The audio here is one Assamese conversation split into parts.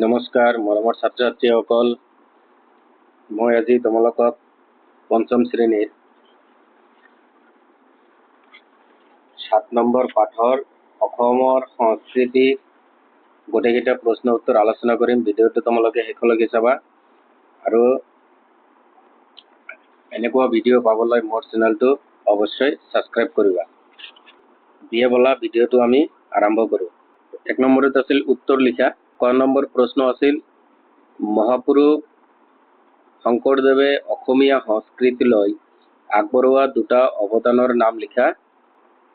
নমস্কাৰ মৰমৰ ছাত্ৰ ছাত্ৰীসকল, মই আজি তোমালোকক পঞ্চম শ্ৰেণীৰ 7 নম্বৰ পাঠৰ অসমৰ সংস্কৃতি গোটেইকেইটা প্ৰশ্ন উত্তৰ আলোচনা কৰিম। ভিডিঅ'টো তোমালোকে শেষলৈকে চাবা আৰু এনেকুৱা ভিডিঅ' পাবলৈ মোৰ চেনেলটো অৱশ্যই ছাবস্ক্ৰাইব কৰিবা। দিয়ে বলা ভিডিঅ'টো আমি আৰম্ভ কৰোঁ। 1 নম্বৰত আছিল উত্তৰ লিখা। ক নম্বৰ প্ৰশ্ন আছিল মহাপুৰুষ শংকৰদেৱে অসমীয়া সংস্কৃতিলৈ আগবঢ়োৱা দুটা অৱদানৰ নাম লিখা।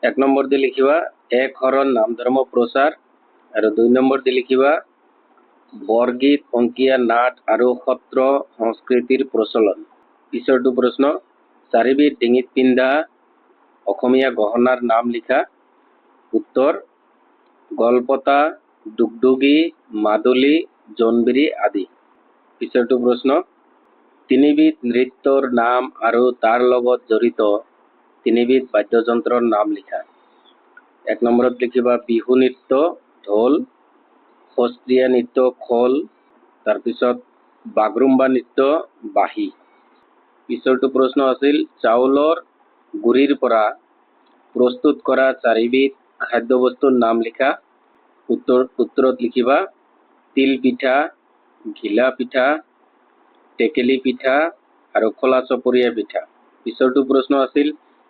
1 নম্বৰ দি লিখিবা এক শৰণ নাম ধৰ্ম প্ৰচাৰ আৰু 2 নম্বৰ দি লিখিবা বৰগীত, অংকীয়া নাট আৰু সত্ৰ সংস্কৃতিৰ প্ৰচলন। পিছৰটো প্ৰশ্ন চাৰিবিধ ডিঙিত পিন্ধা অসমীয়া গহনাৰ নাম লিখা। উত্তৰ গলপতা, দুগদুগী, মাদলী, জোনবিৰি আদি। পিছৰটো প্ৰশ্ন তিনিবিধ নৃত্যৰ নাম আৰু তাৰ লগত জড়িত তিনিবিধ বাদ্যযন্ত্ৰৰ নাম লিখা। 1 নম্বৰত লিখিবা বিহু নৃত্য ঢোল, সত্ৰীয়া নৃত্য খোল, তাৰপিছত বাগৰুম্বা নৃত্য বাঁহী। পিছৰটো প্ৰশ্ন আছিল চাউলৰ গুড়িৰ পৰা প্ৰস্তুত কৰা চাৰিবিধ খাদ্যবস্তুৰ নাম লিখা। উত্তৰত লিখিবা তিল পিঠা, ঘিলা পিঠা, টেকেলি পিঠা আৰু খোলা চপৰীয়া পিঠা। পিছৰটো প্ৰশ্ন আছিল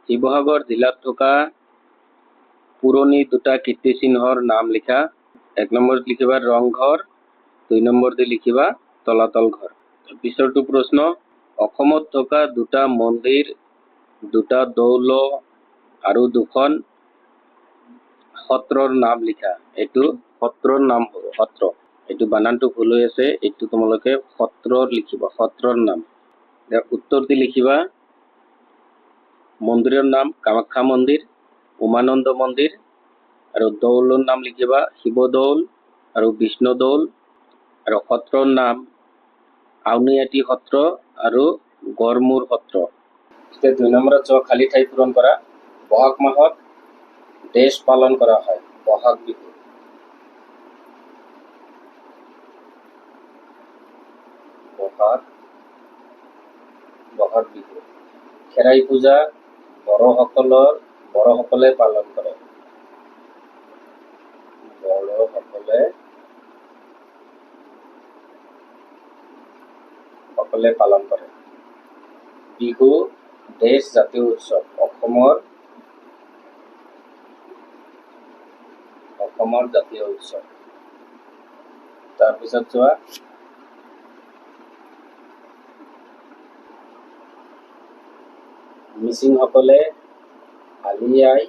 শিৱসাগৰ জিলাত থকা পুৰণি দুটা কীৰ্তিচিহ্নৰ নাম লিখা। 1 নম্বৰত লিখিবা ৰংঘৰ, 2 নম্বৰ দি লিখিবা তলাতল ঘৰ। পিছৰটো প্ৰশ্ন অসমত থকা দুটা মন্দিৰ, দুটা দৌল আৰু দুখন সত্ৰৰ নাম লিখা। এইটো সত্ৰৰ নাম হ'ব, সত্ৰ। এইটো বানানটো ভুল হৈ আছে, এইটো তোমালোকে সত্ৰৰ লিখিবা, সত্ৰৰ নাম। উত্তৰ দি লিখিবা মন্দিৰৰ নাম কামাখ্যা মন্দিৰ, উমানন্দ মন্দিৰ আৰু দৌলৰ নাম লিখিবা শিৱদৌল আৰু বিষ্ণুদৌল আৰু সত্ৰৰ নাম আউনীআটী সত্ৰ আৰু গড়মূৰ সত্ৰ। 2 নম্বৰত চোৱা খালী ঠাই পূৰণ কৰা। বহাগ মাহত দেশ পালন কৰা হয় বহাগ বিহু। বহাগ বিহু। খেৰাই পূজা বড়োসকলে পালন কৰে। বড়োসকলে পালন কৰে। বিহু দেশ জাতীয় উৎসৱ অসমৰ জাতীয় উৎসৱ। তাৰপিছত চোৱা মিচিংসকলে আলি আই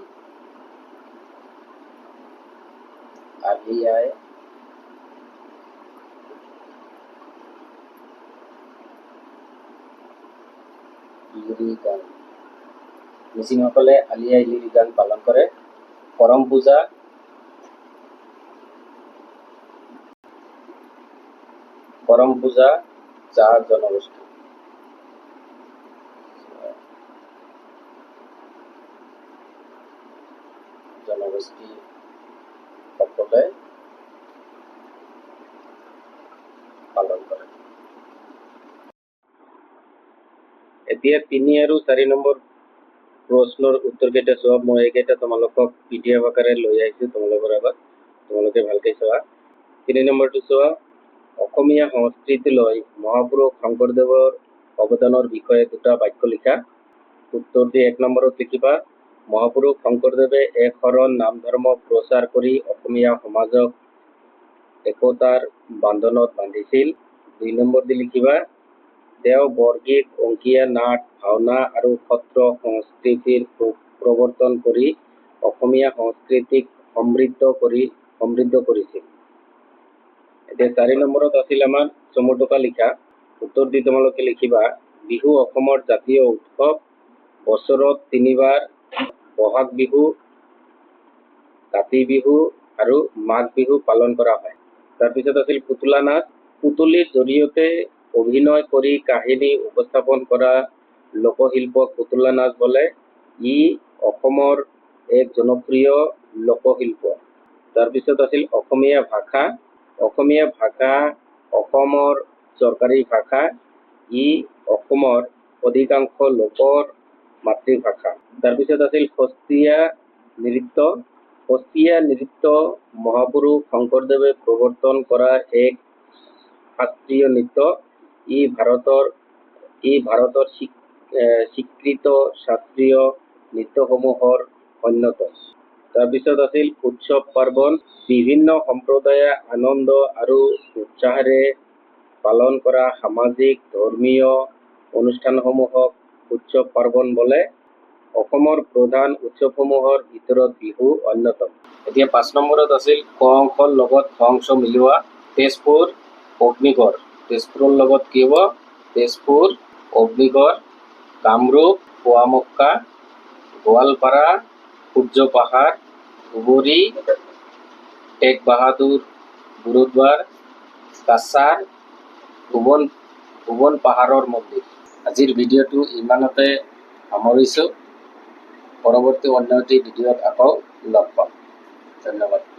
লিৰি গান পালন কৰে। কৰম পূজা চাহ জনগোষ্ঠী। সকলে পালন কৰে। এতিয়া 3 আৰু 4 নম্বৰ প্ৰশ্নৰ উত্তৰ কেইটা চোৱা। মই এইকেইটা তোমালোকক PDF আকাৰে লৈ আহিছো তোমালোকৰ আগত, তোমালোকে ভালকে চোৱা। 3 নম্বৰটো চোৱা অসমীয়া সংস্কৃতিলৈ মহাপুৰুষ শংকৰদেৱৰ অৱদানৰ বিষয়ে দুটা বাক্য লিখা। উত্তৰ দি 1 নম্বৰত লিখিবা মহাপুৰুষ শংকৰদেৱে এক শৰণ নাম ধৰ্ম প্ৰচাৰ কৰি অসমীয়া সমাজক একতাৰ বান্ধোনত বান্ধিছিল। 2 নম্বৰ দি লিখিবা তেওঁ বৰগীত, অংকীয়া নাট, ভাওনা আৰু সত্ৰ সংস্কৃতিৰ প্ৰৱৰ্তন কৰি অসমীয়া সংস্কৃতিক সমৃদ্ধ কৰিছিল। এতিয়া 4 নম্বৰত আছিল আমাৰ চমু টোকা লিখা। উত্তৰ দি তোমালোকে লিখিবা বিহু অসমৰ জাতীয় উৎসৱ, বছৰত 3 বাৰ বহাগ বিহু, কাতি বিহু আৰু মাঘ বিহু পালন কৰা হয়। তাৰপিছত আছিল পুতলা নাচ। পুতলিৰ জৰিয়তে অভিনয় কৰি কাহিনী উপস্থাপন কৰা লোকশিল্পক পুতলা নাচ বোলে। ই অসমৰ এক জনপ্ৰিয় লোকশিল্প। তাৰপিছত আছিল অসমীয়া ভাষা। অসমীয়া ভাষা অসমৰ চৰকাৰী ভাষা। ই অসমৰ অধিকাংশ লোকৰ মাতৃভাষা। তাৰপিছত আছিল সত্ৰীয়া নৃত্য। সত্ৰীয়া নৃত্য মহাপুৰুষ শংকৰদেৱে প্ৰৱৰ্তন কৰা এক শাস্ত্ৰীয় নৃত্য। ই ভাৰতৰ স্বীকৃত শাস্ত্ৰীয় নৃত্যসমূহৰ অন্যতম। তাৰপিছত আছিল উৎসৱ পাৰ্বণ। বিভিন্ন সম্প্ৰদায়ে আনন্দ আৰু উৎসাহেৰে পালন কৰা সামাজিক ধৰ্মীয় অনুষ্ঠানসমূহক উৎসৱ পাৰ্বণ বোলে। অসমৰ প্ৰধান উৎসৱসমূহৰ ভিতৰত বিহু অন্যতম। এতিয়া 5 নম্বৰত আছিল ক অংশৰ লগত খ অংশ মিলোৱা। তেজপুৰ অগ্নিগড়। তেজপুৰৰ লগত কি হ'ব? তেজপুৰ অগ্নিগড়। কামৰূপ পোৱামক্কা। গোৱালপাৰা সূৰ্য পাহাৰ। ধুবুৰী টেক বাহাদুৰ গুৰুদ্বাৰ। কাছাৰ ভুৱন পাহাৰৰ মন্দিৰ। আজিৰ ভিডিঅ'টো ইমানতে সামৰিছোঁ। পৰৱৰ্তী অন্য এটি ভিডিঅ'ত আকৌ লগ পাম। ধন্যবাদ।